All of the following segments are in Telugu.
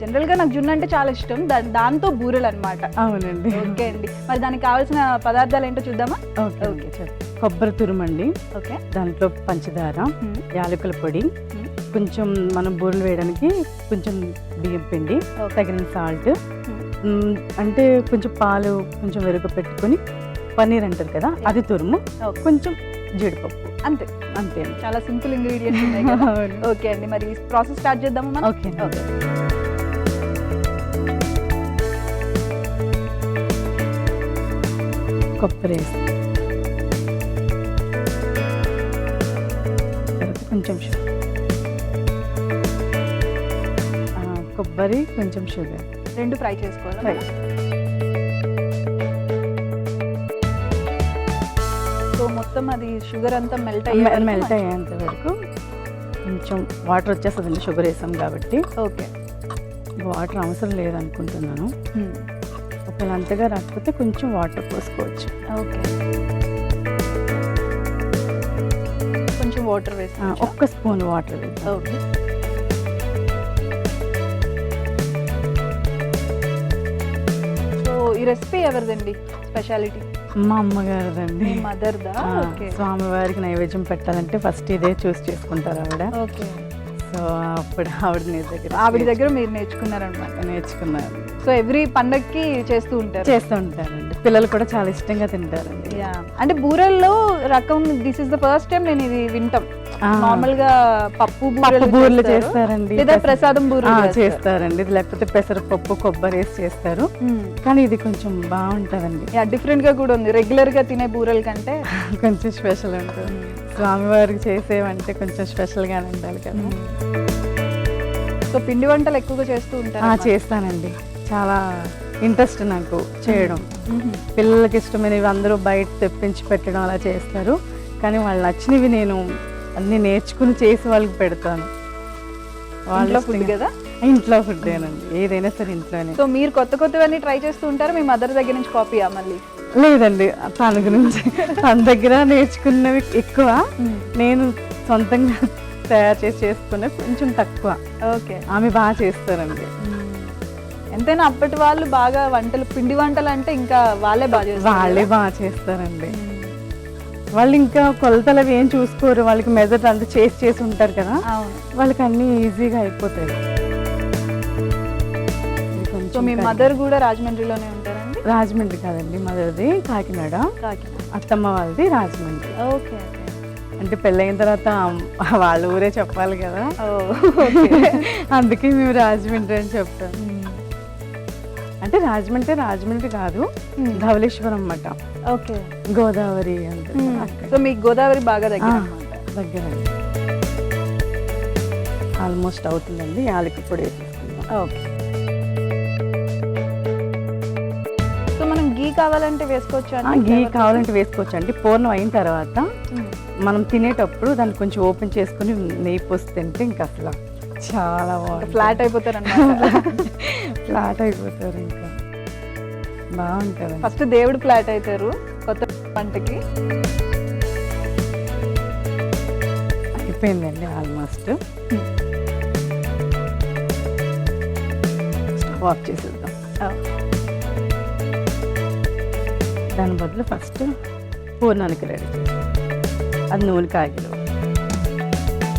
జనరల్గా నాకు జున్ను అంటే చాలా ఇష్టం, దాంతో బూరెలు అనమాట. అవునండి. ఓకే అండి, మరి దానికి కావాల్సిన పదార్థాలు ఏంటో చూద్దామా? ఓకే. కొబ్బరి తురుమండి, ఓకే, దాంట్లో పంచదార, యాలకుల పొడి, కొంచెం మనం బూరెలు వేయడానికి కొంచెం బియ్యం పిండి, తగిన సాల్ట్, అంటే కొంచెం పాలు కొంచెం వెరుగు పెట్టుకొని పన్నీర్ అంటారు కదా అది తురుము, కొంచెం జీడిపప్పు, అంతే అంతే అండి. చాలా సింపుల్ ఇంగ్రీడియంట్స్ ఉన్నాయి కదా. ఓకే అండి, మరి ప్రాసెస్ స్టార్ట్ చేద్దామా మనం? ఓకే. కొబ్బరి కొంచెం కొబ్బరి కొంచెం షుగర్ రెండు ఫ్రై చేసుకోవాలి. సో మొత్తం అది షుగర్ అంతా మెల్ట్ అయ్యేంత వరకు కొంచెం వాటర్ వచ్చేస్తుందండి, షుగర్ వేసాం కాబట్టి. ఓకే, వాటర్ అవసరం లేదనుకుంటున్నాను. ఒకవేళ అంతగా రాకపోతే కొంచెం వాటర్ పోసుకోవచ్చు. ఓకే, కొంచెం వాటర్ వేసి ఒక్క స్పూన్ వాటర్ వేసి. ఓకే, సో ఈ రెసిపీ ఎవరిదండి స్పెషాలిటీ? మా అమ్మగారిదండి. మదర్దా? స్వామివారికి నైవేద్యం పెట్టాలంటే ఫస్ట్ ఇదే చూస్ చేసుకుంటారు ఆవిడ. ఓకే, సో అప్పుడు ఆవిడ దగ్గర మీరు నేర్చుకున్నారనమాట? నేర్చుకున్నారు. సో ఎవ్రీ పండగకి చేస్తూ ఉంటారండి, పిల్లలు కూడా చాలా ఇష్టంగా తింటారండి. అంటే బూరెల్లో రకం this is the first time నేను ఇది వింటాం. నార్మల్ గా పప్పు బూరెలు చేస్తారండి, లేదా ప్రసాదం బూరెలు చేస్తారండి, లేకపోతే పెసరపప్పు కొబ్బరి వేసి చేస్తారు. కానీ ఇది కొంచెం బాగుంటదండి, డిఫరెంట్ గా కూడా ఉంది రెగ్యులర్ గా తినే బూరెల కంటే కొంచెం స్పెషల్ ఉంటుంది. స్వామివారికి చేసేవంటే కొంచెం స్పెషల్ గానే ఉండాలి కదా. సో పిండి వంటలు ఎక్కువగా చేస్తూ ఉంటారు? చేస్తానండి, చాలా ఇంట్రెస్ట్ నాకు చేయడం. పిల్లలకి ఇష్టమైనవి అందరూ బయట తెప్పించి పెట్టడం అలా చేస్తారు, కానీ వాళ్ళు నచ్చినవి నేను అన్ని నేర్చుకుని చేసి వాళ్ళకి పెడతాను. వాళ్ళ ఫుడ్ కదా? ఇంట్లో ఫుడ్డేనండి, ఏదైనా సరే ఇంట్లోనే. సో మీరు కొత్త కొత్తవన్నీ ట్రై చేస్తూ ఉంటారు, మీ మదర్ దగ్గర నుంచి కాపీయా మళ్ళీ? లేదండి, తన గురించి తన దగ్గర నేర్చుకున్నవి ఎక్కువ, నేను సొంతంగా తయారు చేసి చేసుకునే కొంచెం తక్కువ. ఓకే, ఆమె బాగా చేస్తారండి. ఎంతైనా అప్పటి వాళ్ళు బాగా వంటలు, పిండి వంటలు అంటే ఇంకా వాళ్ళే బాగా చేస్తారండి. వాళ్ళు ఇంకా కొలతలు అవి ఏం చూసుకోరు, వాళ్ళకి మెజర్ అంతా చేసి ఉంటారు కదా, వాళ్ళకి అన్ని ఈజీగా అయిపోతాయి. సో మీ మదర్ కూడా రాజమండ్రిలోనే ఉంటారండి? రాజమండ్రి కాదండి, మదర్ది కాకినాడ, అత్తమ్మ వాళ్ళది రాజమండ్రి. ఓకే, అంటే పెళ్ళైన తర్వాత వాళ్ళ ఊరే చెప్పాలి కదా, అందుకే మేము రాజమండ్రి అని చెప్తాం. అంటే రాజమండ్రి కాదు, ధవళేశ్వరం అన్నమాట. ఓకే, గోదావరి. సో మీకు గోదావరి బాగా దగ్గర? ఆల్మోస్ట్ అవుతుందండి, యాలకి పొడి వేసేసుకుందాం. ఓకే, సో మనం గీ కావాలంటే వేసుకోవచ్చు? గీ కావాలంటే వేసుకోవచ్చు అండి. పూర్ణం అయిన తర్వాత మనం తినేటప్పుడు దాన్ని కొంచెం ఓపెన్ చేసుకుని నెయ్యి పోసి తింటే ఇంకా అసలు చాలా బాగుంటుంది. ఫ్లాట్ అయిపోతారు అన్నమాట. ఫ్లాట్ అయిపోతారు, ఇంకా బాగుంటుంది. ఫస్ట్ దేవుడు ఫ్లాట్ అవుతారు కొత్త పంటకి. అయిపోయిందండి ఆల్మోస్ట్, స్టవ్ ఆఫ్ చేసేద్దాం. దాని బదులు ఫస్ట్ పూర్ణానికి రెడీ చేస్తాం. అది నూనె కాగిలో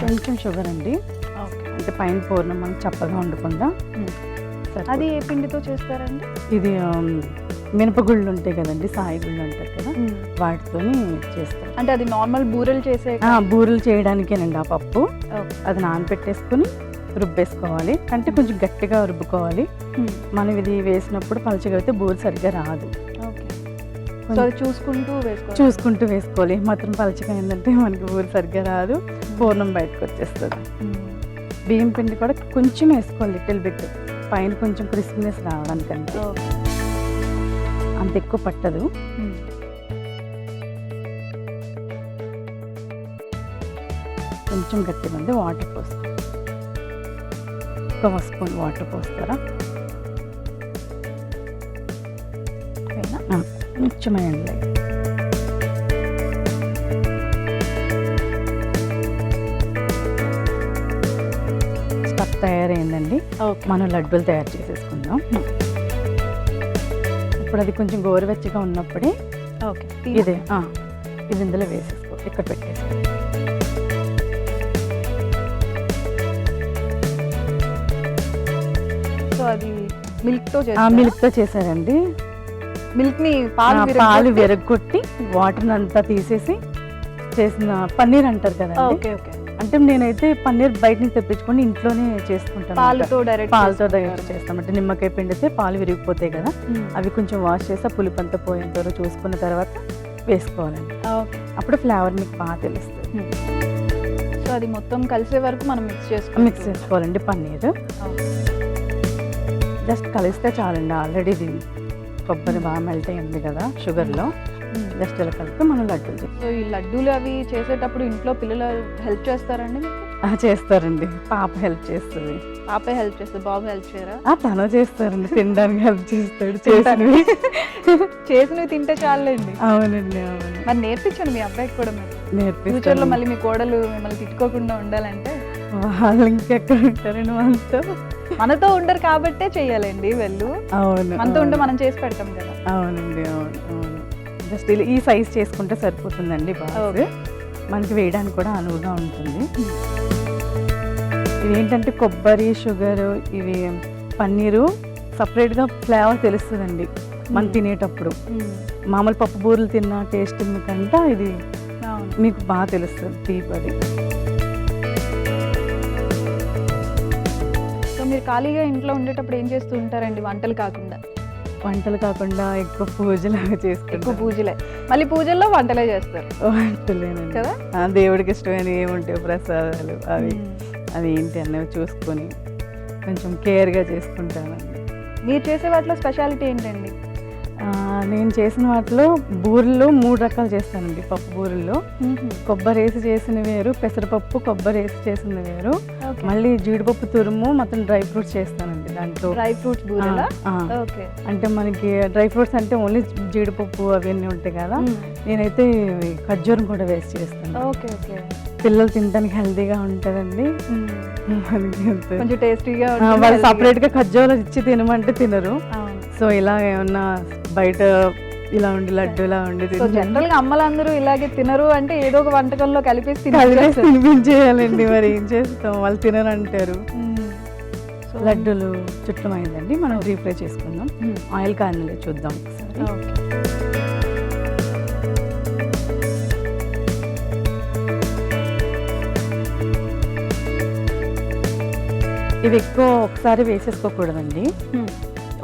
కొంచెం షుగర్ అండి, అంటే పైన పూర్ణం మనం చప్పగా ఉండకుండా. అది ఏ పిండితో చేస్తారండి? ఇది మినపగుళ్ళు ఉంటాయి కదండి, సాయి గుళ్ళు అంటారు కదా, వాటితోని చేస్తారు. అంటే అది నార్మల్ బూరెలు బూరెలు చేయడానికేనండి. ఆ పప్పు అది నానబెట్టేసుకుని రుబ్బేసుకోవాలి, అంటే కొంచెం గట్టిగా రుబ్బుకోవాలి. మనం ఇది వేసినప్పుడు పలచగా అయితే బూరె సరిగ్గా రాదు. చూసుకుంటూ వేసుకోవాలి, మాత్రం పలచగా ఏంటంటే మనకి బూరె సరిగ్గా రాదు, పూర్ణం బయటకు వచ్చేస్తుంది. బియ్యం పిండి కూడా కొంచెం వేసుకోవాలి, లిటిల్ బిట్, పైన కొంచెం క్రిస్పీనెస్ రావడానికంటే, అంత ఎక్కువ పట్టదు. కొంచెం గట్టిగా ఉంది, వాటర్ పోస్తాం. ఒక స్పూన్ వాటర్ పోస్తారా? కొంచెం వేయండి. తయారైందండి. ఓకే. మనం లడ్డూలు తయారు చేసేసుకుందాం. ఇప్పుడు అది కొంచెం గోరువెచ్చగా ఉన్నప్పుడే ఓకే. ఇది ఇది ఇందులో వేసేసుకో, ఇక్కడ పెట్టేసుకో. సో అది మిల్క్తో మిల్క్తో చేశారండి. మిల్క్ని పాలు విరగొట్టి వాటర్ని అంతా తీసేసి చేసిన పన్నీర్ అంటారు కదండి. Okay okay. అంటే నేనైతే పన్నీర్ బయట నుంచి తెప్పించుకొని ఇంట్లోనే చేసుకుంటాను. పాలతో డైరెక్ట్ చేస్తాం. అంటే నిమ్మకాయ పిండితే పాలు విరిగిపోతాయి కదా, అవి కొంచెం వాష్ చేసి పులుపు అంతా పోయేంత వరకు చూసుకున్న తర్వాత వేసుకోవాలండి. అప్పుడు ఫ్లేవర్ మీకు బాగా తెలుస్తుంది. సో అది మొత్తం కలిసే వరకు మనం మిక్స్ చేసుకోవాలండి. పన్నీర్ జస్ట్ కలిస్తే చాలండి. ఆల్రెడీ ఇది కొబ్బరి బాగా మెల్ట్ అయింది కదా షుగర్లో. జస్ట్ ఇలా కలిపితే మనం లడ్డూలు చేస్తాం. సో ఈ లడ్డూలు అవి చేసేటప్పుడు ఇంట్లో పిల్లలు హెల్ప్ చేస్తారండి మీకు? చేస్తారండి. పాప హెల్ప్ చేస్తుంది. పాపే హెల్ప్ చేస్తుంది, బాబు హెల్ప్ చేయరా? తను చేస్తారండి. తినడానికి హెల్ప్ చేస్తాడు. చేసినవి తింటే చాలండి. అవునండి, అవును. మరి నేర్పించండి మీ అబ్బాయికి కూడా. మీరు ఫ్యూచర్ లో నేర్పిస్తాను. మళ్ళీ మీ కోడలు మిమ్మల్ని తిట్టుకోకుండా ఉండాలంటే వాళ్ళు ఇంకెక్కడ ఉంటారండి మనతో ఉండరు కాబట్టే చెయ్యాలండి వెళ్ళు. అవును, మనతో ఉంటే మనం చేసి పెడతాం కదా. అవునండి, అవును అవును. జస్ట్ ఈ సైజ్ చేసుకుంటే సరిపోతుందండి. బాగా మనకి వేయడానికి కూడా అనువుగా ఉంటుంది. ఇవేంటంటే కొబ్బరి, షుగర్, ఇవి పన్నీరు సపరేట్గా ఫ్లేవర్ తెలుస్తుందండి మనం తినేటప్పుడు. మామూలు పప్పు బూరెలు తిన్న టేస్ట్ కంటే ఇది మీకు బాగా తెలుస్తుంది తీపి అది. సో మీరు ఖాళీగా ఇంట్లో ఉండేటప్పుడు ఏం చేస్తూ ఉంటారండి వంటలు కాకుండా? వంటలు కాకుండా ఎక్కువ పూజలు చేసుకుంటాం. ఎక్కువ పూజలే, మళ్ళీ పూజల్లో వంటలే చేస్తారు. వంటలేనండి కదా. దేవుడికి ఇష్టమైన ఏముంటాయి ప్రసాదాలు అవి ఏంటి అన్నవి చూసుకొని కొంచెం కేర్గా చేసుకుంటానండి. మీరు చేసే వాటిలో స్పెషాలిటీ ఏంటండి? నేను చేసిన వాటిలో బూరెలు 3 రకాలు చేస్తానండి. పప్పు బూరెల్లో కొబ్బరి వేసి చేసిన వేరు, పెసరపప్పు కొబ్బరి వేసి చేసిన వేరు, మళ్ళీ జీడిపప్పు తురుము మొత్తం డ్రై ఫ్రూట్స్ చేస్తానండి. దాంట్లో డ్రై ఫ్రూట్స్ బూరెలా? ఓకే. అంటే మనకి డ్రై ఫ్రూట్స్ అంటే ఓన్లీ జీడిపప్పు అవన్నీ ఉంటాయి కదా, నేనైతే ఖర్జూరం కూడా వేసి చేస్తాను. Okay okay. పిల్లలు తినడానికి హెల్తీగా ఉంటుందండి. కొంచెం టేస్టీగా. వాళ్ళు సపరేట్గా ఖర్జూరం ఇచ్చి తినమంటే తినరు. సో ఇలా ఏమన్నా బయట ఇలా ఉండి లడ్డు ఇలా ఉండి జనరల్ గా అమ్మలందరూ ఇలాగే తినరు అంటే ఏదో ఒక వంటకంలో కలిపేసి తినిపించేయాలండి. మరి ఏం చేస్తాం, వాళ్ళు తినరు అంటారు. లడ్డూలు చుట్టమైందండి. మనం డీప్ ఫ్రై చేసుకుందాం. ఆయిల్ కానలే చూద్దాం ఒకసారి. ఇవి ఎక్కువ ఒకసారి వేసేసుకోకూడదండి.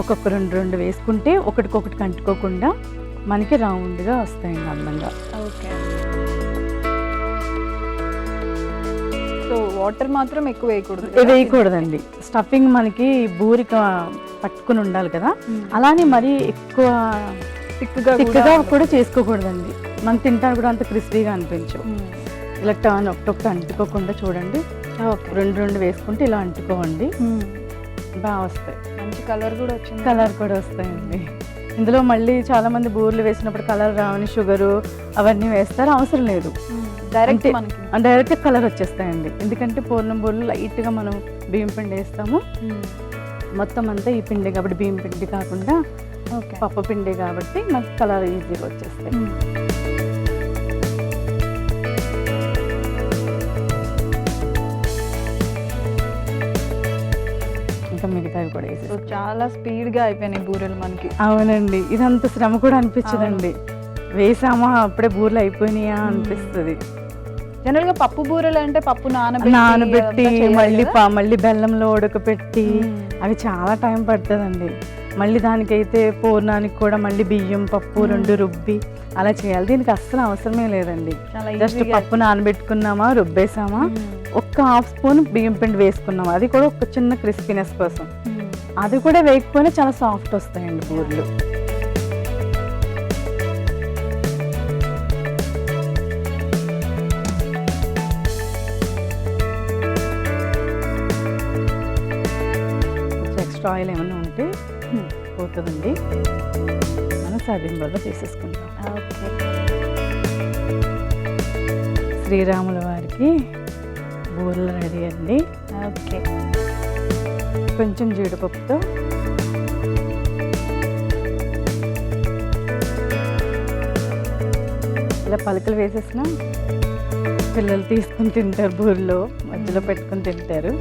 ఒక్కొక్క 2 వేసుకుంటే ఒకటికొకటి కంటుకోకుండా మనకి రౌండ్గా వస్తాయండి అందంగా. ఓకే. సో వాటర్ మాత్రం ఎక్కువ వేయకూడదండి. స్టఫింగ్ మనకి బూరిక పట్టుకుని ఉండాలి కదా, అలానే మరీ ఎక్కువ థిక్గా కూడా చేసుకోకూడదండి. మనం తింటాను కూడా అంత క్రిస్పీగా అనిపించు. ఇలా టర్న్ ఒకటొకటి అంటుకోకుండా చూడండి. 2 వేసుకుంటే ఇలా అంటుకోండి, బాగా వస్తాయి. మంచి కలర్ కూడా వచ్చింది. కలర్ కూడా వస్తాయండి. ఇందులో మళ్ళీ చాలా మంది బూరెలు వేసినప్పుడు కలర్ రావని షుగరు అవన్నీ వేస్తారు, అవసరం లేదు. డైరెక్ట్ కలర్ వచ్చేస్తాయండి. ఎందుకంటే పూర్ణం బూరెలు లైట్గా మనం బియ్యం పిండి వేస్తాము. మొత్తం అంతా ఈ పిండి కాబట్టి, బియ్యం పిండి కాకుండా పప్పు పిండి కాబట్టి మనకు కలర్ ఈజీగా వచ్చేస్తాయి. ఇంకా మిగతావి కూడా వేసి చాలా స్పీడ్గా అయిపోయినాయి బూరెలు మనకి. అవునండి, ఇదంత శ్రమ కూడా అనిపించదండి. వేసామా అప్పుడే బూరెలు అయిపోయినాయా అనిపిస్తుంది. జనరల్గా పప్పు బూరెలు అంటే పప్పు నానబెట్టి మళ్ళీ బెల్లంలో ఉడకపెట్టి అవి చాలా టైం పడుతుందండి. మళ్ళీ దానికైతే పూర్ణానికి కూడా మళ్ళీ బియ్యం పప్పు 2 రుబ్బి అలా చేయాలి. దీనికి అస్సలు అవసరమే లేదండి. జస్ట్ పప్పు నానబెట్టుకున్నామా, రుబ్బేసామా, ఒక్క హాఫ్ స్పూన్ బియ్యం పిండి వేసుకున్నామా, అది కూడా ఒక చిన్న క్రిస్పీనెస్ కోసం. అది కూడా వేయకపోయినా చాలా సాఫ్ట్ వస్తాయండి బూరెలు. ఎక్స్ట్రా ఆయిల్ ఏమైనా ఉంటే పోతుందండి. మనం సర్వింగ్ బౌల్లో చేసేసుకుంటాం. ఓకే. శ్రీరాముల వారికి బూరెలు రెడీ అండి. ఓకే. కొంచెం జీడిపప్పుతో ఇలా పలకలు వేసేసిన పిల్లలు తీసుకుని తింటారు, బూరెలో మధ్యలో పెట్టుకుని తింటారు.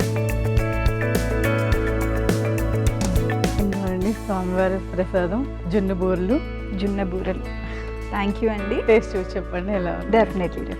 ఇంకోండి స్వామివారి ప్రసాదం జున్ను బూరెలు. జున్ను బూరెలు. థ్యాంక్ యూ అండి. టేస్ట్ చూసి చెప్పండి ఎలా ఉంది. డెఫినెట్లీ.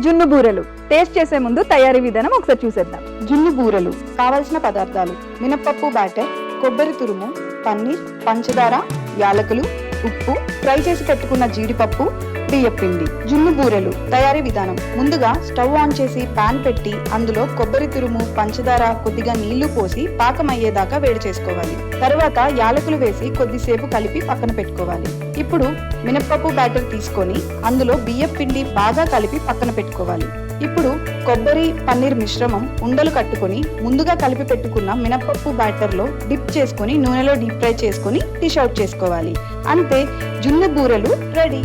జున్ను బూరెలు టేస్ట్ చేసే ముందు తయారీ విధానం ఒకసారి చూసేద్దాం. జున్ను బూరెలు కావలసిన పదార్థాలు: మినపప్పు బ్యాటర్, కొబ్బరి తురుము, పన్నీర్, పంచదార, యాలకులు, ఉప్పు, ఫ్రై చేసి పెట్టుకున్న జీడిపప్పు, బియ్యపిండి. జున్ను బూరెలు తయారీ విధానం: ముందుగా స్టవ్ ఆన్ చేసి పాన్ పెట్టి అందులో కొబ్బరి తురుము, పంచదార, కొద్దిగా నీళ్లు పోసి పాకం అయ్యేదాకా వేడి చేసుకోవాలి. తర్వాత యాలకులు వేసి కొద్దిసేపు కలిపి పక్కన పెట్టుకోవాలి. ఇప్పుడు మినపప్పు బ్యాటర్ తీసుకొని అందులో బియ్యపిండి బాగా కలిపి పక్కన పెట్టుకోవాలి. ఇప్పుడు కొబ్బరి, పన్నీర్ మిశ్రమం ఉండలు కట్టుకొని ముందుగా కలిపి పెట్టుకున్న మినపప్పు బ్యాటర్ లో డిప్ చేసుకొని నూనెలో డీప్ ఫ్రై చేసుకొని డిష్ అవుట్ చేసుకోవాలి. అంతే, జున్ను బూరెలు రెడీ.